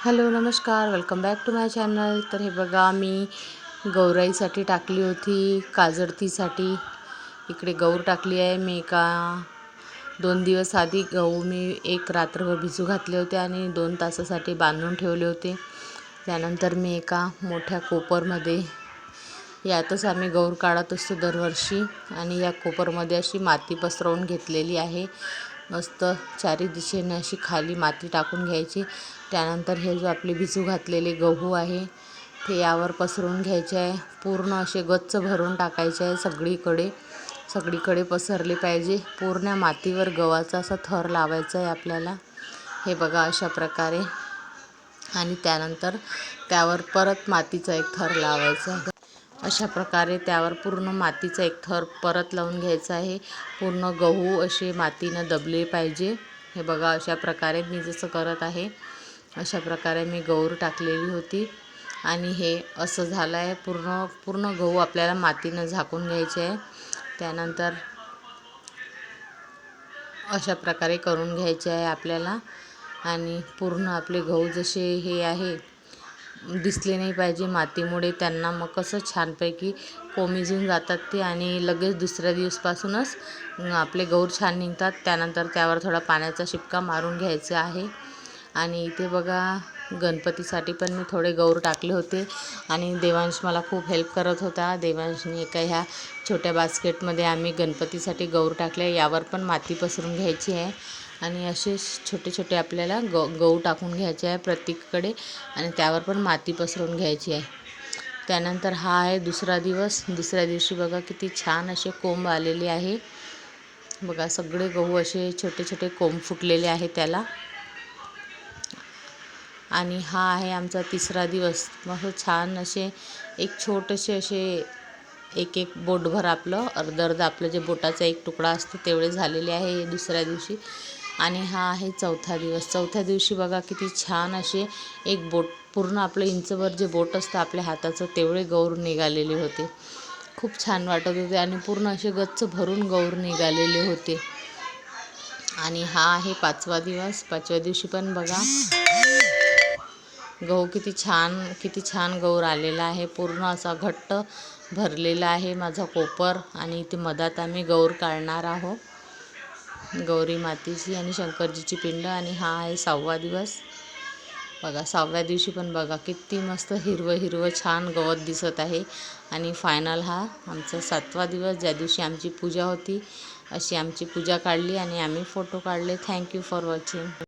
Hello नमस्कार, welcome back to my channel. तर हे बघा, मी गौराईसाठी टाकली होती काजळतीसाठी. इकडे गौर टाकली आहे मी. 2 दिवस आधी गहू मी एक रात्रभर भिजू घातले होते आणि 2 तासासाठी बांधून ठेवले होते. त्यानंतर मी एका मोठ्या कोपरमध्ये, यातच आम्ही गौर काढत असतो दरवर्षी, आणि या कोपरमध्ये अशी माती पसरवून घेतलेली आहे. मस्त चारी दिशेने अशी खाली माती टाकून घ्यायची. त्यानंतर हे जो आपले भिजू घातलेले गहू आहे ते यावर पसरवून घ्यायचे आहे. पूर्ण असे गच्च भरून टाकायचे आहे. सगळीकडे पसरले पाहिजे. पूर्ण मातीवर गव्हाचा असा थर लावायचा आहे आपल्याला. हे बघा अशा प्रकारे. आणि त्यानंतर त्यावर परत मातीचा एक थर लावायचा आहे. अशा प्रकारे त्यावर पूर्ण मातीचा एक थर परत लावून घ्यायचा आहे. पूर्ण गहू असे मातीनं दबले पाहिजे. हे बघा अशा प्रकारे मी जसं करत आहे अशा प्रकारे मी गौर टाकलेली होती. आणि हे असं झालं आहे. पूर्ण गहू आपल्याला मातीनं झाकून घ्यायचे आहे. त्यानंतर अशा प्रकारे करून घ्यायचे आहे आपल्याला. आणि पूर्ण आपले गहू जसे हे आहे दिसले नाही पाहिजे मातीमुळे, त्यांना मग कसं छानपैकी कोमेजून जातात ते, आणि लगेच दुसऱ्या दिवसपासूनच आपले गौर छान निघतात. त्यानंतर त्यावर थोडा पाण्याचा शिपका मारून घ्यायचा आहे. आणि इथे बघा, गणपतीसाठी पण मी थोडे गौर टाकले होते आणि देवांश मला खूप हेल्प करत होता. देवांशने एका ह्या छोट्या बास्केटमध्ये आम्ही गणपतीसाठी गौर टाकले. यावर पण माती पसरून घ्यायची आहे आणि असे छोटे छोटे आपल्याला गहू टाकून घ्यायचे आहे प्रत्येकाकडे, आणि त्यावर पण माती पसरून घ्यायची आहे. त्यानंतर हा आहे दुसरा दिवस. दुसऱ्या दिवशी बघा किती छान असे कोंब आलेले आहे. बघा सगळे गहू असे छोटे छोटे कोंब फुटलेले आहे त्याला. आणि हा आहे आमचा तिसरा दिवस. मग छान असे एक छोटेसे असे एक बोटभर आपलं अर्धं आपलं जे बोटाचा एक तुकडा असतो तेवढे झालेले आहे दुसऱ्या दिवशी. आणि हा आहे चौथा दिवस. चौथ्या दिवशी बघा किती छान असे एक बोट, पूर्ण आपलं इंचभर जे बोट असतं आपल्या हाताचं तेवढे गौर निघालेले होते. खूप छान वाटत होते आणि पूर्ण असे गच्च भरून गौर निघालेले होते. आणि हा आहे 5वा दिवस. 5व्या दिवशी पण बघा गहू किती छान गौर आलेला आहे. पूर्ण असा घट्ट भरलेला आहे माझा कोपर. आणि इथे मधात आम्ही गौर काढणार आहोत, गौरी मातीची आणि शंकरजीची पिंड. आणि हा आहे 6वा दिवस. बघा 6व्या दिवशी पण बघा किती मस्त हिरवं छान गवत दिसत आहे. आणि फायनल हा आमचा 7वा दिवस, ज्या दिवशी आमची पूजा होती. अशी आमची पूजा काढली आणि आम्ही फोटो काढले. Thank you for watching.